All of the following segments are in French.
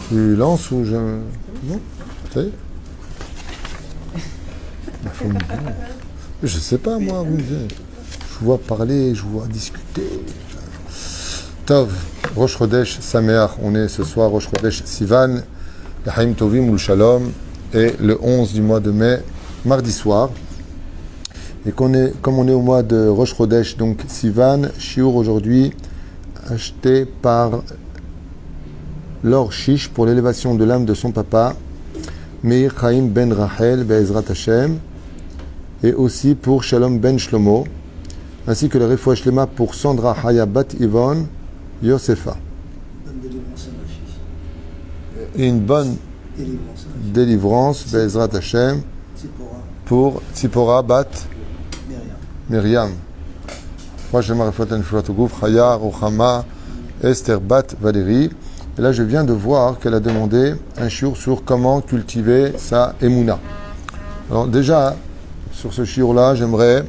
Tu lances ou je... Non? Ça y est? Faut me dire. Je sais pas moi, vous me dites. Je vous vois parler, je vous vois discuter. Tov, Rosh Chodesh Sameach, on est ce soir Rosh Chodesh Sivan, L'Chaim Tovim ou Shalom, et le 11 du mois de mai, mardi soir. Et comme on est au mois de Rosh Chodesh, donc Sivan, Shiur aujourd'hui, acheté par Laure Chiche pour l'élévation de l'âme de son papa, Meir Chaim ben Rachel Be'ezrat Hashem, et aussi pour Shalom ben Shlomo, ainsi que le Refoua Shlema pour Sandra Haya Bat Yvonne Yosefa. Et une bonne délivrance Be'ezrat Hashem pour Tzipora Bat Myriam. Moi, je m'arrête à une Haya Rochama Esther Bat Valérie. Et là, je viens de voir qu'elle a demandé un shiur sur comment cultiver sa émouna. Alors déjà, sur ce shiur-là, j'aimerais,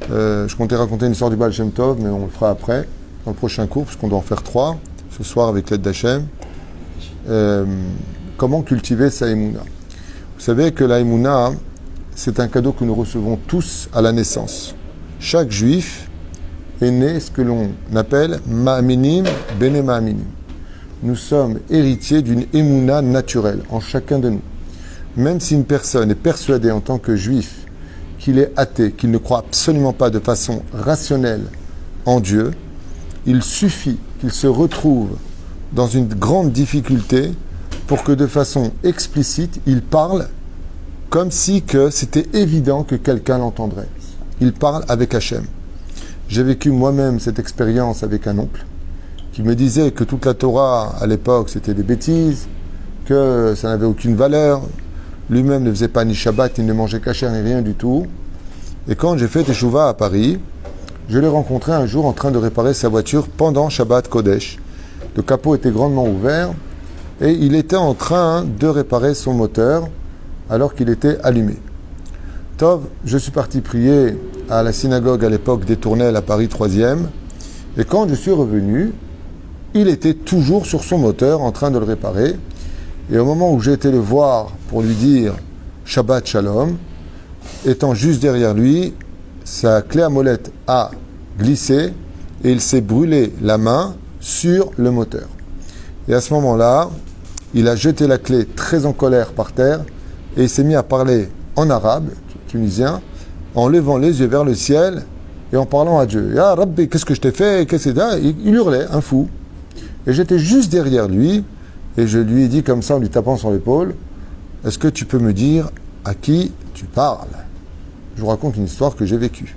je comptais raconter une histoire du Baal Shem Tov, mais on le fera après, dans le prochain cours, puisqu'on doit en faire 3, ce soir avec l'aide d'Hachem. Comment cultiver sa émouna. Vous savez que la émouna, c'est un cadeau que nous recevons tous à la naissance. Chaque juif est né ce que l'on appelle Ma'aminim Bene Ma'aminim. Nous sommes héritiers d'une émouna naturelle en chacun de nous. Même si une personne est persuadée en tant que juif qu'il est athée, qu'il ne croit absolument pas de façon rationnelle en Dieu, il suffit qu'il se retrouve dans une grande difficulté pour que de façon explicite, il parle comme si que c'était évident que quelqu'un l'entendrait. Il parle avec Hachem. J'ai vécu moi-même cette expérience avec un oncle qui me disait que toute la Torah, à l'époque, c'était des bêtises, que ça n'avait aucune valeur. Lui-même ne faisait pas ni Shabbat, il ne mangeait kasher, ni rien du tout. Et quand j'ai fait Teshuvah à Paris, je l'ai rencontré un jour en train de réparer sa voiture pendant Shabbat Kodesh. Le capot était grandement ouvert et il était en train de réparer son moteur alors qu'il était allumé. Tov, je suis parti prier à la synagogue à l'époque des Tournelles à Paris 3e. Et quand je suis revenu, il était toujours sur son moteur en train de le réparer. Et au moment où j'ai été le voir pour lui dire Shabbat Shalom, étant juste derrière lui, sa clé à molette a glissé et il s'est brûlé la main sur le moteur. Et à ce moment-là, il a jeté la clé très en colère par terre et il s'est mis à parler en arabe, tunisien, en levant les yeux vers le ciel et en parlant à Dieu. Ya Rabbi, qu'est-ce que je t'ai fait? Il hurlait, un fou. Et j'étais juste derrière lui et je lui ai dit comme ça en lui tapant sur l'épaule, est-ce que tu peux me dire à qui tu parles? Je vous raconte une histoire que j'ai vécue.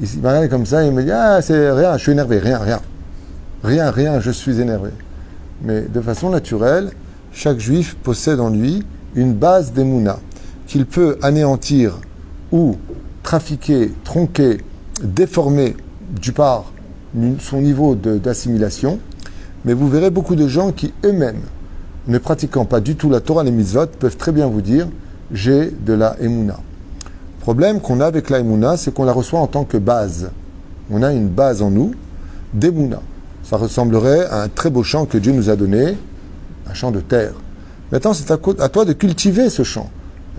Il m'a regardé comme ça et il me dit, ah c'est rien, je suis énervé, rien, je suis énervé. Mais de façon naturelle, chaque juif possède en lui une base d'émouna qu'il peut anéantir ou trafiquer, tronquer, déformer du par son niveau d'assimilation. Mais vous verrez beaucoup de gens qui eux-mêmes, ne pratiquant pas du tout la Torah, les mitzvot, peuvent très bien vous dire « j'ai de la émouna ». Le problème qu'on a avec la émouna, c'est qu'on la reçoit en tant que base. On a une base en nous d'émouna. Ça ressemblerait à un très beau champ que Dieu nous a donné, un champ de terre. Maintenant, c'est à toi de cultiver ce champ.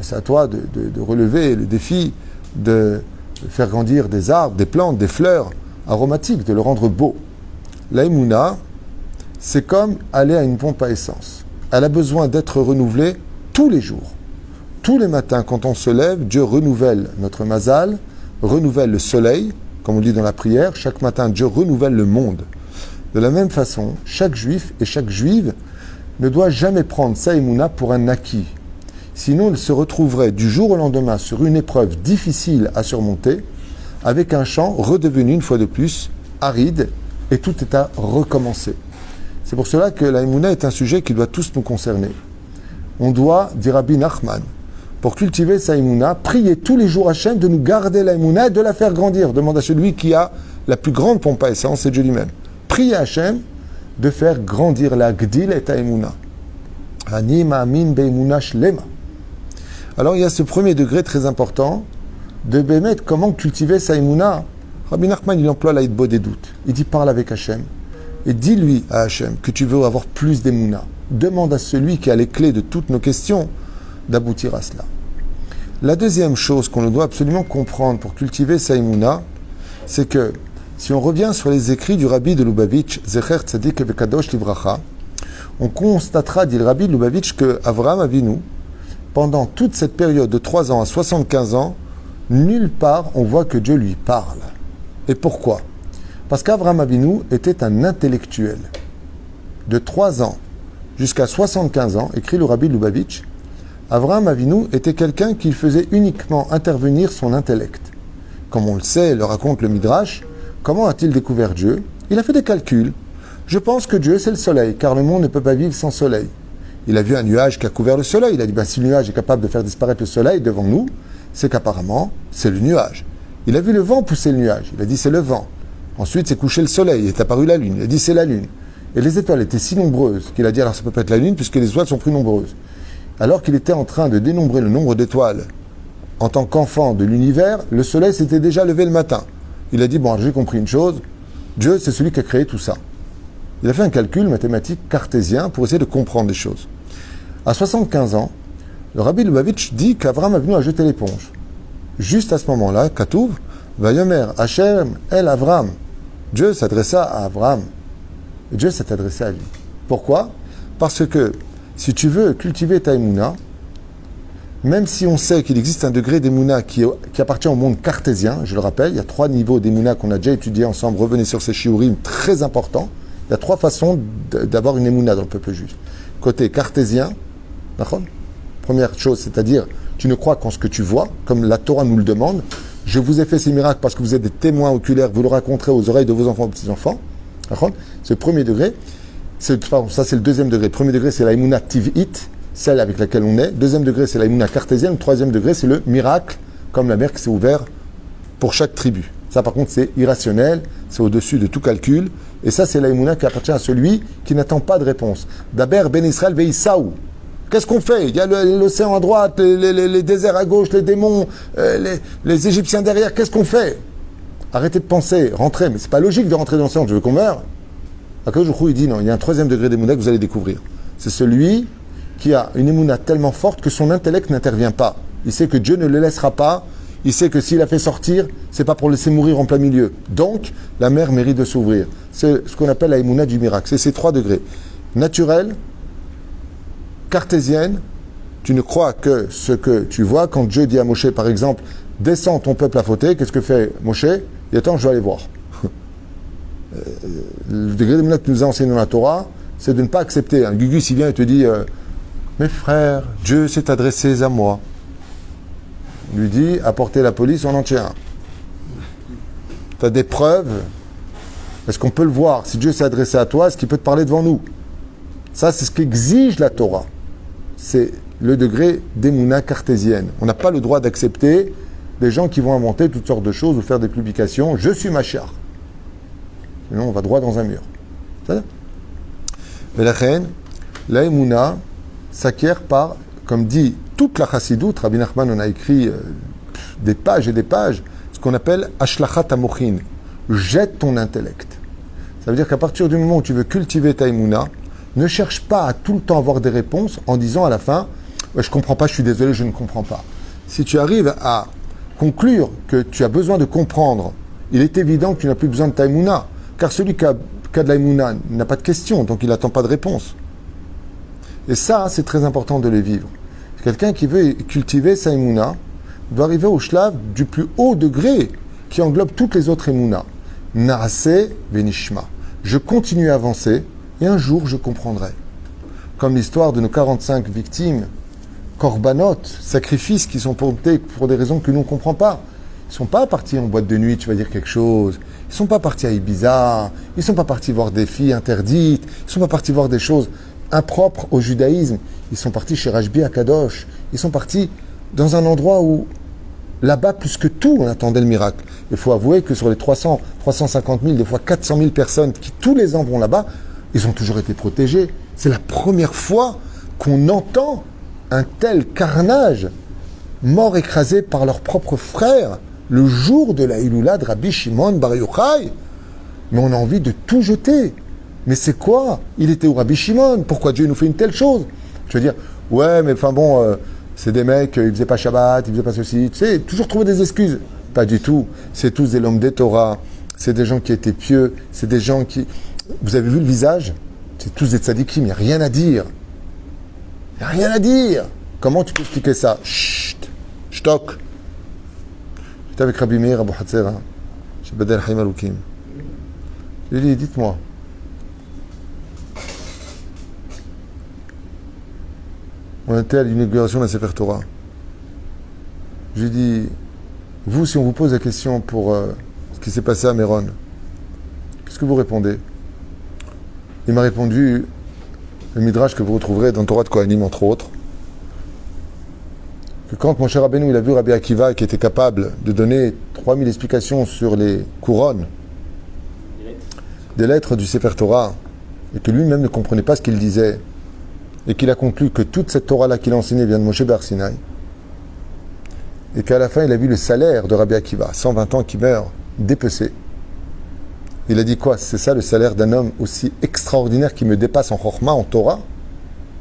C'est à toi de relever le défi de faire grandir des arbres, des plantes, des fleurs aromatiques, de le rendre beau. La émouna, c'est comme aller à une pompe à essence. Elle a besoin d'être renouvelée tous les jours. Tous les matins, quand on se lève, Dieu renouvelle notre mazal, renouvelle le soleil, comme on dit dans la prière. Chaque matin, Dieu renouvelle le monde. De la même façon, chaque juif et chaque juive ne doit jamais prendre sa émouna pour un acquis. Sinon, il se retrouverait du jour au lendemain sur une épreuve difficile à surmonter, avec un champ redevenu une fois de plus aride, et tout est à recommencer. C'est pour cela que la émouna est un sujet qui doit tous nous concerner. On doit, dit Rabbi Nachman, pour cultiver sa émouna, prier tous les jours Hachem de nous garder la émouna et de la faire grandir. Demande à celui qui a la plus grande pompe à essence, c'est Dieu lui-même. Priez Hachem de faire grandir la gdil et ta émouna. Ani ma'amin be'émouna shlema. Alors il y a ce premier degré très important de Bémet, comment cultiver sa Emouna. Rabbi Nachman, il emploie l'aïdbo des doutes. Il dit parle avec Hachem et dis-lui à Hachem que tu veux avoir plus d'Emouna. Demande à celui qui a les clés de toutes nos questions d'aboutir à cela. La deuxième chose qu'on doit absolument comprendre pour cultiver sa Emouna, c'est que si on revient sur les écrits du Rabbi de Lubavitch, Zecher Tzadik Vekadosh Livracha, on constatera, dit le Rabbi de Lubavitch, que Avraham Avinu, pendant toute cette période de 3 ans à 75 ans, nulle part on voit que Dieu lui parle. Et pourquoi ? Parce qu'Avraham Avinu était un intellectuel. De 3 ans jusqu'à 75 ans, écrit le Rabbi de Lubavitch, Avraham Avinu était quelqu'un qui faisait uniquement intervenir son intellect. Comme on le sait, le raconte le Midrash, comment a-t-il découvert Dieu ? Il a fait des calculs. Je pense que Dieu c'est le soleil, car le monde ne peut pas vivre sans soleil. Il a vu un nuage qui a couvert le soleil. Il a dit, si le nuage est capable de faire disparaître le soleil devant nous, c'est qu'apparemment, c'est le nuage. Il a vu le vent pousser le nuage. Il a dit, c'est le vent. Ensuite, c'est couché le soleil. Il est apparu la lune. Il a dit, c'est la lune. Et les étoiles étaient si nombreuses qu'il a dit, alors ça peut pas être la lune, puisque les étoiles sont plus nombreuses. Alors qu'il était en train de dénombrer le nombre d'étoiles en tant qu'enfant de l'univers, le soleil s'était déjà levé le matin. Il a dit, bon, j'ai compris une chose, Dieu, c'est celui qui a créé tout ça. Il a fait un calcul mathématique cartésien pour essayer de comprendre les choses. À 75 ans, le Rabbi Lubavitch dit qu'Avraham est venu à jeter l'éponge. Juste à ce moment-là, Katouv, Vayomer, Hachem, El Avraham. Dieu s'adressa à Avraham. Et Dieu s'est adressé à lui. Pourquoi ? Parce que si tu veux cultiver ta Emouna, même si on sait qu'il existe un degré d'Emouna qui appartient au monde cartésien, je le rappelle, il y a 3 niveaux d'Emouna qu'on a déjà étudiés ensemble, revenez sur ces shiurim très importants. Il y a 3 façons d'avoir une Emouna dans le peuple juif. Côté cartésien, d'accord ? Première chose, c'est-à-dire, tu ne crois qu'en ce que tu vois, comme la Torah nous le demande. Je vous ai fait ces miracles parce que vous êtes des témoins oculaires, vous le raconterez aux oreilles de vos enfants et petits-enfants. D'accord ? C'est le premier degré. Ça, c'est le deuxième degré. Le premier degré, c'est la Emouna Tiv'it, celle avec laquelle on est. Deuxième degré, c'est la Emouna cartésienne. Le troisième degré, c'est le miracle, comme la mer qui s'est ouverte pour chaque tribu. Ça, par contre, c'est irrationnel, c'est au-dessus de tout calcul. Et ça, c'est la Emouna qui appartient à celui qui n'attend pas de réponse. Daber ben Israël veïsaou. Qu'est-ce qu'on fait ? Il y a l'océan à droite, les déserts à gauche, les démons, les Égyptiens derrière. Qu'est-ce qu'on fait ? Arrêtez de penser, rentrez. Mais c'est pas logique de rentrer dans l'océan. Tu veux qu'on meure ? Akadosh Baruch Hu, il dit non, il y a un troisième degré d'Emouna que vous allez découvrir. C'est celui qui a une Emouna tellement forte que son intellect n'intervient pas. Il sait que Dieu ne le laissera pas. Il sait que s'il a fait sortir, c'est pas pour le laisser mourir en plein milieu. Donc, la mer mérite de s'ouvrir. C'est ce qu'on appelle la Emouna du miracle. C'est ces 3 degrés. Naturel, cartésienne, tu ne crois que ce que tu vois. Quand Dieu dit à Moshe, par exemple, descends, ton peuple a fauté, qu'est-ce que fait Moshe ? Il dit, attends, je vais aller voir. Le degré d'Emouna que tu nous as enseigné dans la Torah, c'est de ne pas accepter. Un Gugus, il vient et te dit, mes frères, Dieu s'est adressé à moi. Il lui dit, apportez la police, on en tient un. Tu as des preuves. Est-ce qu'on peut le voir ? Si Dieu s'est adressé à toi, est-ce qu'il peut te parler devant nous ? Ça, c'est ce qu'exige la Torah. C'est le degré d'Emouna cartésienne. On n'a pas le droit d'accepter des gens qui vont inventer toutes sortes de choses ou faire des publications. Je suis Mashiach. Sinon, on va droit dans un mur. C'est ça ? Mais la Emouna s'acquiert par, comme dit toute la Chassidoute, Rabbi Nachman en a écrit des pages et des pages, ce qu'on appelle Ashlachat Amochin, jette ton intellect. Ça veut dire qu'à partir du moment où tu veux cultiver ta Emouna, ne cherche pas à tout le temps avoir des réponses en disant à la fin ouais, « je ne comprends pas, je suis désolé, je ne comprends pas ». Si tu arrives à conclure que tu as besoin de comprendre, il est évident que tu n'as plus besoin de ta Emouna, car celui qui a de la Emouna n'a pas de question, donc il n'attend pas de réponse. Et ça, c'est très important de le vivre. Quelqu'un qui veut cultiver sa Emouna doit arriver au shlav du plus haut degré qui englobe toutes les autres Emouna. Naase venishma. Je continue à avancer et un jour je comprendrai. Comme l'histoire de nos 45 victimes, korbanot, sacrifices qui sont portés pour des raisons que nous ne comprenons pas. Ils ne sont pas partis en boîte de nuit, tu vas dire quelque chose. Ils ne sont pas partis à Ibiza. Ils ne sont pas partis voir des filles interdites. Ils ne sont pas partis voir des choses impropres au judaïsme. Ils sont partis chez Rajbi à Kadosh. Ils sont partis dans un endroit où, là-bas, plus que tout, on attendait le miracle. Il faut avouer que sur les 300, 350 000, des fois 400 000 personnes qui tous les ans vont là-bas, ils ont toujours été protégés. C'est la première fois qu'on entend un tel carnage morts écrasés par leurs propres frères le jour de la Iloula de Rabbi Shimon Bar Yochai. Mais on a envie de tout jeter. Mais c'est quoi? Il était où Rabbi Shimon? Pourquoi Dieu nous fait une telle chose? Je veux dire, ouais, mais enfin bon, c'est des mecs, ils faisaient pas Shabbat, ils faisaient pas ceci. Tu sais, toujours trouver des excuses. Pas du tout. C'est tous des l'homme des Torah. C'est des gens qui étaient pieux. C'est des gens qui... Vous avez vu le visage? C'est tous des tzadikim. Il n'y a rien à dire. Il n'y a rien à dire. Comment tu peux expliquer ça? Chut. Shtok. J'étais avec Rabbi Meir Abou Hatzera, chez Badel Haïm Aloukim. Je lui ai dit, dites-moi, on était à l'inauguration de la Sefer Torah. Je lui ai dit, vous, si on vous pose la question pour ce qui s'est passé à Méron, qu'est-ce que vous répondez? Il m'a répondu, le Midrash que vous retrouverez dans Torah de Kohanim, entre autres, que quand Moshe Rabbeinu il a vu Rabbi Akiva qui était capable de donner 3000 explications sur les couronnes des lettres du Sefer Torah, et que lui-même ne comprenait pas ce qu'il disait, et qu'il a conclu que toute cette Torah-là qu'il a enseignée vient de Moshe Bar Sinaï, et qu'à la fin il a vu le salaire de Rabbi Akiva, 120 ans qui meurt, dépecé. Il a dit quoi? C'est ça le salaire d'un homme aussi extraordinaire qui me dépasse en Chorma, en Torah,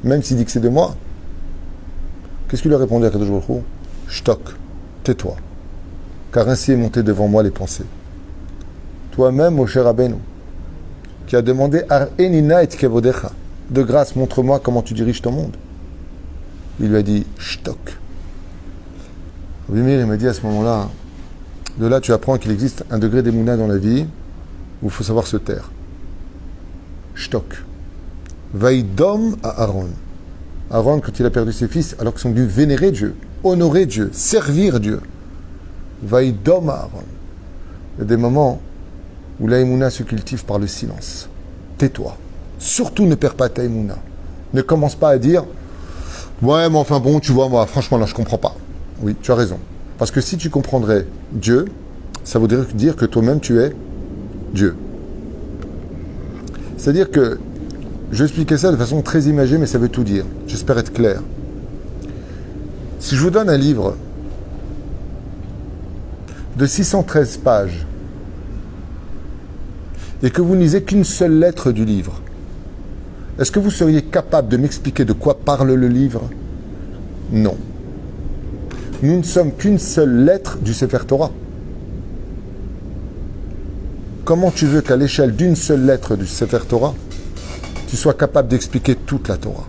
même s'il dit que c'est de moi? Qu'est-ce qu'il a répondu à Kadosh Baruch Hu? Shtok, tais-toi, car ainsi est monté devant moi les pensées. Toi-même, Moshe Rabbeinu, qui a demandé Ar-enina et kevodecha, de grâce, montre-moi comment tu diriges ton monde. Il lui a dit Shtok. Rabbi Meir, il m'a dit à ce moment-là, de là tu apprends qu'il existe un degré d'émouna dans la vie où il faut savoir se taire. Shtok. Vaïdom à Aaron. Aaron, quand il a perdu ses fils, alors qu'ils ont dû vénérer Dieu, honorer Dieu, servir Dieu. Vaïdom à Aaron. Il y a des moments où l'aïmouna se cultive par le silence. Tais-toi. Surtout ne perds pas ta aïmouna. Ne commence pas à dire « Ouais, mais enfin bon, tu vois, moi, franchement, là, je comprends pas. » Oui, tu as raison. Parce que si tu comprendrais Dieu, ça voudrait dire que toi-même, tu es Dieu. C'est-à-dire que je vais expliquer ça de façon très imagée, mais ça veut tout dire. J'espère être clair. Si je vous donne un livre de 613 pages et que vous ne lisez qu'une seule lettre du livre, est-ce que vous seriez capable de m'expliquer de quoi parle le livre? Non. Nous ne sommes qu'une seule lettre du Sefer Torah. Comment tu veux qu'à l'échelle d'une seule lettre du Sefer Torah, tu sois capable d'expliquer toute la Torah?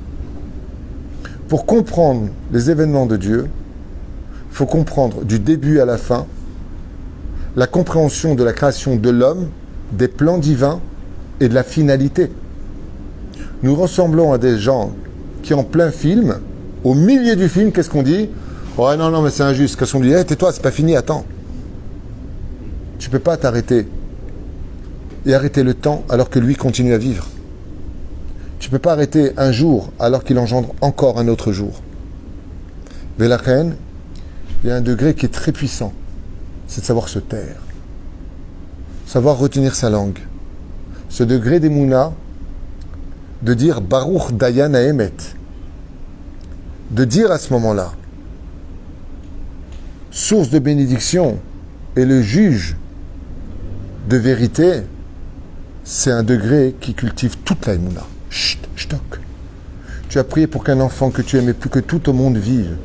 Pour comprendre les événements de Dieu, il faut comprendre du début à la fin la compréhension de la création de l'homme, des plans divins et de la finalité. Nous ressemblons à des gens qui, en plein film, au milieu du film, qu'est-ce qu'on dit? Ouais, non, mais c'est injuste. Qu'est-ce qu'on dit? Hey, tais-toi, c'est pas fini, attends. Tu peux pas t'arrêter et arrêter le temps alors que lui continue à vivre. Tu peux pas arrêter un jour alors qu'il engendre encore un autre jour. Vélachen, il y a un degré qui est très puissant, c'est de savoir se taire, savoir retenir sa langue. Ce degré d'Emouna, de dire Baruch Dayan Haemet, de dire à ce moment-là, source de bénédiction et le juge de vérité, c'est un degré qui cultive toute la Emouna. Chut, shtok. Tu as prié pour qu'un enfant que tu aimais plus que tout au monde vive.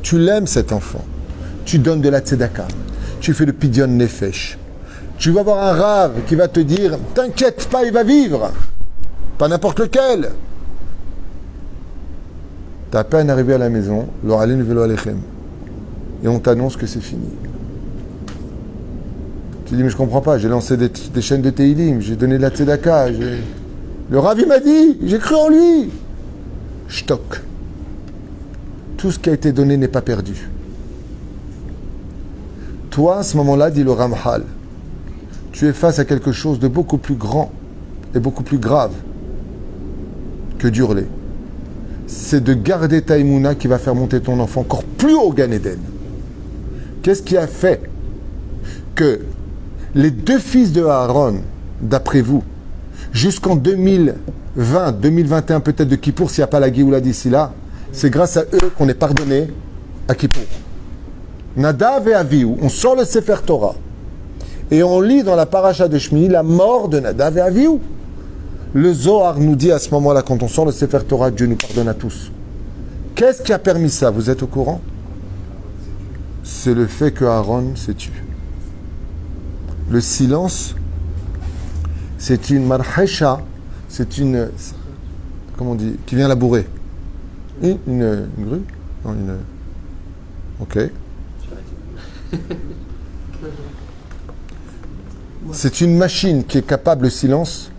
Tu l'aimes cet enfant. Tu donnes de la tzedaka. Tu fais le pidyon nefesh. Tu vas voir un rave qui va te dire « T'inquiète pas, il va vivre !» Pas n'importe lequel. Tu as à peine arrivé à la maison, l'oralin velo alechem, et on t'annonce que c'est fini. Tu dis, mais je comprends pas, j'ai lancé des chaînes de Teilim, j'ai donné de la tzedaka, le Rav il m'a dit, j'ai cru en lui. Shtok. Tout ce qui a été donné n'est pas perdu. Toi, à ce moment-là, dit le Ramchal, tu es face à quelque chose de beaucoup plus grand et beaucoup plus grave que d'hurler. C'est de garder ta Emouna qui va faire monter ton enfant encore plus haut au Gan Eden. Qu'est-ce qui a fait que les deux fils de Aaron, d'après vous, jusqu'en 2020, 2021 peut-être de Kippour, s'il n'y a pas la Géoula d'ici là, c'est grâce à eux qu'on est pardonné à Kippour. Nadav et Avihu, on sort le Sefer Torah et on lit dans la paracha de Shmini la mort de Nadav et Avihu. Le Zohar nous dit à ce moment-là, quand on sort le Sefer Torah, Dieu nous pardonne à tous. Qu'est-ce qui a permis ça? Vous êtes au courant? C'est le fait que Aaron s'est tué. Le silence, c'est une marhesha, c'est une, comment on dit, qui vient labourer. Une grue? Non, une... Ok. C'est une machine qui est capable, le silence,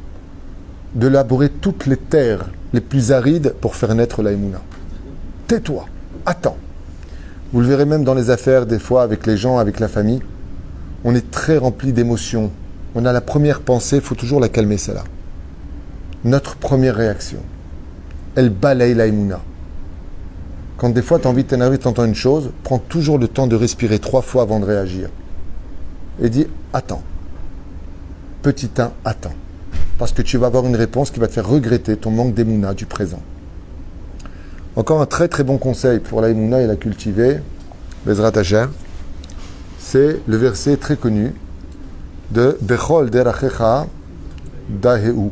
de labourer toutes les terres les plus arides pour faire naître la Emouna. Tais-toi, attends. Vous le verrez même dans les affaires, des fois, avec les gens, avec la famille. On est très rempli d'émotions. On a la première pensée, il faut toujours la calmer, celle-là. Notre première réaction, elle balaye la Emouna. Quand des fois tu as envie de t'énerver, tu entends une chose, prends toujours le temps de respirer 3 fois avant de réagir. Et dis, attends. Petit 1, attends. Parce que tu vas avoir une réponse qui va te faire regretter ton manque d'émouna du présent. Encore un très très bon conseil pour la émouna et la cultiver, Bezrat Hashem, c'est le verset très connu de Bechol derachecha daheu.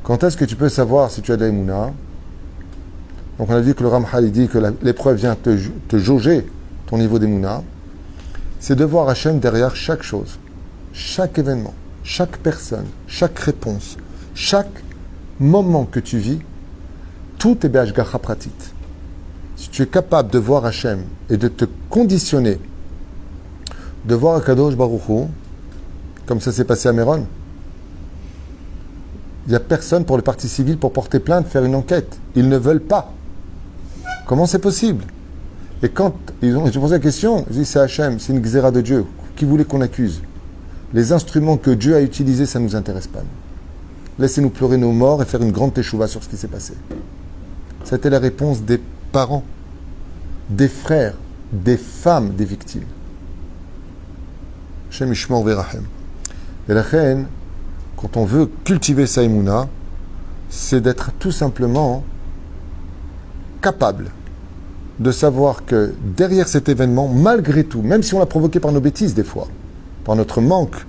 Quand est-ce que tu peux savoir si tu as de la émouna? Donc on a dit que le Ramchal dit que l'épreuve vient te jauger ton niveau d'émouna. C'est de voir Hachem derrière chaque chose, chaque événement, chaque personne, chaque réponse, chaque moment que tu vis. Tout est Be'ashgacha pratit. Si tu es capable de voir Hachem et de te conditionner, de voir Akadosh Baruch Hu, comme ça s'est passé à Méron, il n'y a personne pour le parti civil pour porter plainte, faire une enquête. Ils ne veulent pas. Comment c'est possible? Et quand ils ont posé la question, ils disent c'est Hachem, c'est une xéra de Dieu. Qui voulait qu'on accuse? Les instruments que Dieu a utilisés, ça ne nous intéresse pas. Laissez-nous pleurer nos morts et faire une grande teshuva sur ce qui s'est passé. C'était la réponse des parents, des frères, des femmes des victimes. Shem Ishmor Verahem. Et la reine, quand on veut cultiver sa émouna, c'est d'être tout simplement capable de savoir que derrière cet événement, malgré tout, même si on l'a provoqué par nos bêtises des fois, par notre manque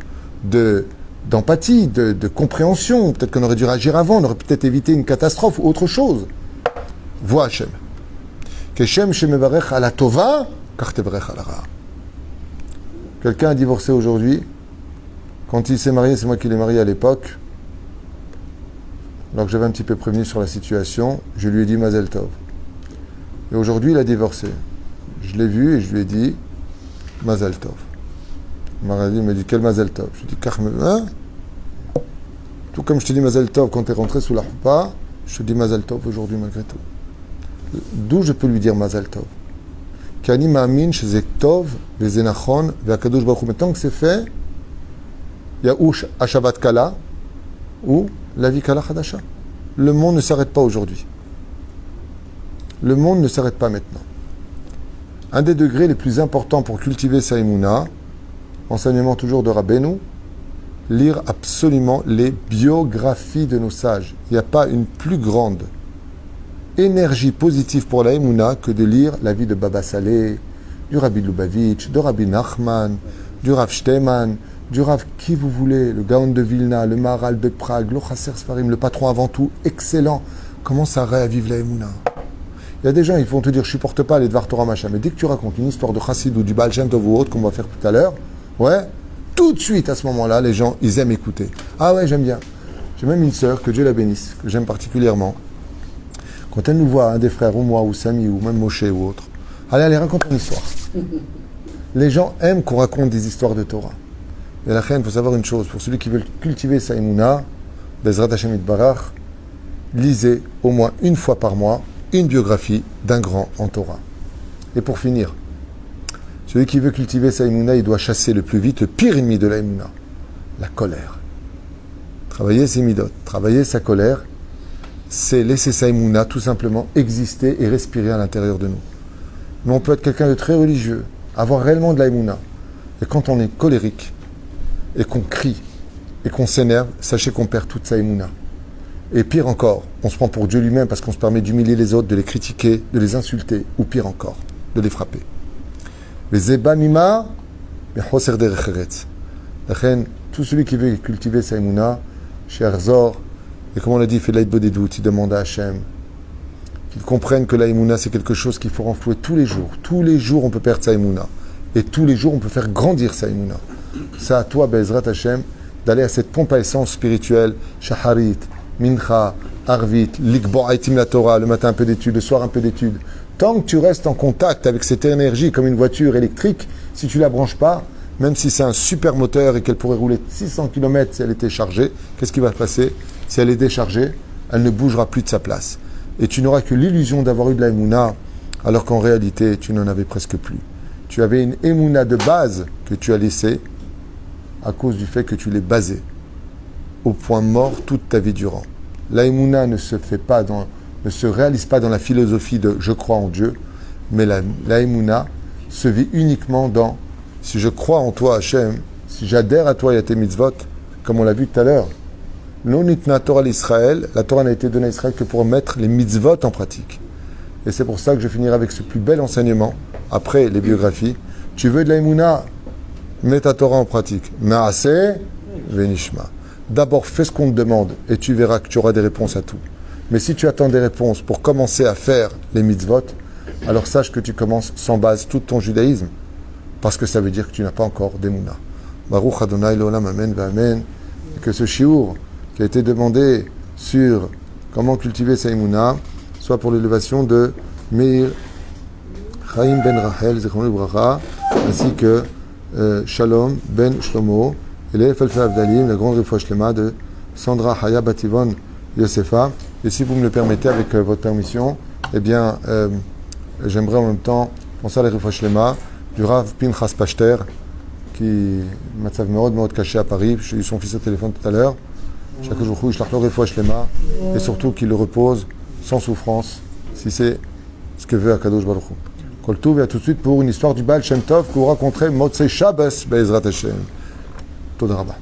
d'empathie, de compréhension, peut-être qu'on aurait dû réagir avant, on aurait peut-être évité une catastrophe ou autre chose. Vois Hachem. Keshem shemevarech ala tova, kach tevarech ala ra. Quelqu'un a divorcé aujourd'hui. Quand il s'est marié, c'est moi qui l'ai marié à l'époque. Alors que j'avais un petit peu prévenu sur la situation, je lui ai dit Mazel Tov. Et aujourd'hui, il a divorcé. Je l'ai vu et je lui ai dit Mazel Tov. Il m'a dit quel Mazel Tov? Je lui ai dit Kach hein? Tout comme je te dis Mazel Tov quand tu es rentré sous la choupa, je te dis Mazel Tov aujourd'hui malgré tout. D'où je peux lui dire Mazel Tov? Kani ma'amin shezek tov vezenachon ve'akadosh baruch hu. Maintenant que c'est fait, il y a ou Hashavat Kala ou la vie Kala Chadasha. Le monde ne s'arrête pas aujourd'hui. Le monde ne s'arrête pas maintenant. Un des degrés les plus importants pour cultiver sa émouna, enseignement toujours de Rabbeinu, lire absolument les biographies de nos sages. Il n'y a pas une plus grande énergie positive pour la émouna que de lire la vie de Baba Saleh, du Rabbi Lubavitch, de Rabbi Nachman, du Rav Shteman, du Rav qui vous voulez, le Gaon de Vilna, le Maharal de Prague, le Chasser Sfarim, le patron avant tout, excellent. Comment ça réavive la émouna? Il y a des gens, ils vont te dire, je supporte pas les Dvar Torah machin, mais dès que tu racontes une histoire de Chassid ou du Baal Shem Tov ou autre, qu'on va faire tout à l'heure, ouais, tout de suite à ce moment-là, les gens, ils aiment écouter. Ah ouais, j'aime bien. J'ai même une sœur, que Dieu la bénisse, que j'aime particulièrement. Quand elle nous voit, un des frères, ou moi, ou Samy, ou même Moshe, ou autre, allez, raconte une histoire. Les gens aiment qu'on raconte des histoires de Torah. Et la reine, il faut savoir une chose, pour celui qui veut cultiver sa émouna, Bezrat Hashem Yitbarach, lisez au moins une fois par mois une biographie d'un grand en Torah. Et pour finir, celui qui veut cultiver sa émouna, il doit chasser le plus vite le pire ennemi de la émouna, la colère. Travailler ses midot, travailler sa colère, c'est laisser sa émouna tout simplement exister et respirer à l'intérieur de nous. Mais on peut être quelqu'un de très religieux, avoir réellement de la émouna. Et quand on est colérique, et qu'on crie, et qu'on s'énerve, sachez qu'on perd toute sa émouna. Et pire encore, on se prend pour Dieu lui-même parce qu'on se permet d'humilier les autres, de les critiquer, de les insulter, ou pire encore, de les frapper. Vezebanima, mechoser derech eretz. Tout celui qui veut cultiver sa émouna, chez Arzor, et comme on l'a dit, il fait l'aïd bodédout, il demande à Hachem qu'il comprenne que la émouna, c'est quelque chose qu'il faut renflouer tous les jours. Tous les jours, on peut perdre sa émouna. Et tous les jours, on peut faire grandir sa émouna. C'est à toi, Bezrat Hachem, d'aller à cette pompe à essence spirituelle, Shaharit, Mincha, Arvit, Likbo Aitim la Torah, le matin un peu d'études, le soir un peu d'études. Tant que tu restes en contact avec cette énergie comme une voiture électrique, si tu ne la branches pas, même si c'est un super moteur et qu'elle pourrait rouler 600 km si elle était chargée, qu'est-ce qui va se passer? Si elle est déchargée, elle ne bougera plus de sa place. Et tu n'auras que l'illusion d'avoir eu de la émouna, alors qu'en réalité, tu n'en avais presque plus. Tu avais une émouna de base que tu as laissée à cause du fait que tu l'es basée au point mort toute ta vie durant. La émouna ne se réalise pas dans la philosophie de « je crois en Dieu », mais la émouna se vit uniquement dans « si je crois en toi, Hachem, si j'adhère à toi et à tes mitzvot », comme on l'a vu tout à l'heure. L'onitna Torah l'Israël, la Torah n'a été donnée à Israël que pour mettre les mitzvot en pratique. Et c'est pour ça que je finirai avec ce plus bel enseignement, après les biographies. Tu veux de la émouna, mets ta Torah en pratique. Maaseh venishma. D'abord, fais ce qu'on te demande et tu verras que tu auras des réponses à tout. Mais si tu attends des réponses pour commencer à faire les mitzvot, alors sache que tu commences sans base tout ton judaïsme, parce que ça veut dire que tu n'as pas encore d'émouna. Baruch Adonai L'Olam, Amen, Amen. Et que ce shiur qui a été demandé sur comment cultiver sa émouna soit pour l'élévation de Meir Chaim ben Rachel, Zechron Bracha, ainsi que Shalom ben Shlomo, et les Felfei Avdalim, la grande réfoua shlema de Sandra Haya Bativon Yosefa. Et si vous me le permettez, avec votre permission, eh bien, j'aimerais en même temps penser à la réfoua shlema du Rav Pinchas Pachter, qui matzav מאוד caché à Paris. J'ai eu son fils au téléphone tout à l'heure. Chaque jour, je l'ai réfoua shlema, et surtout qu'il le repose sans souffrance, si c'est ce que veut Akadosh Baruch Hu. Kol Tov, et tout de suite pour une histoire du Baal Shem Tov que vous raconterez Motzei Shabbos Be'ezrat Hashem. Toda Rabba.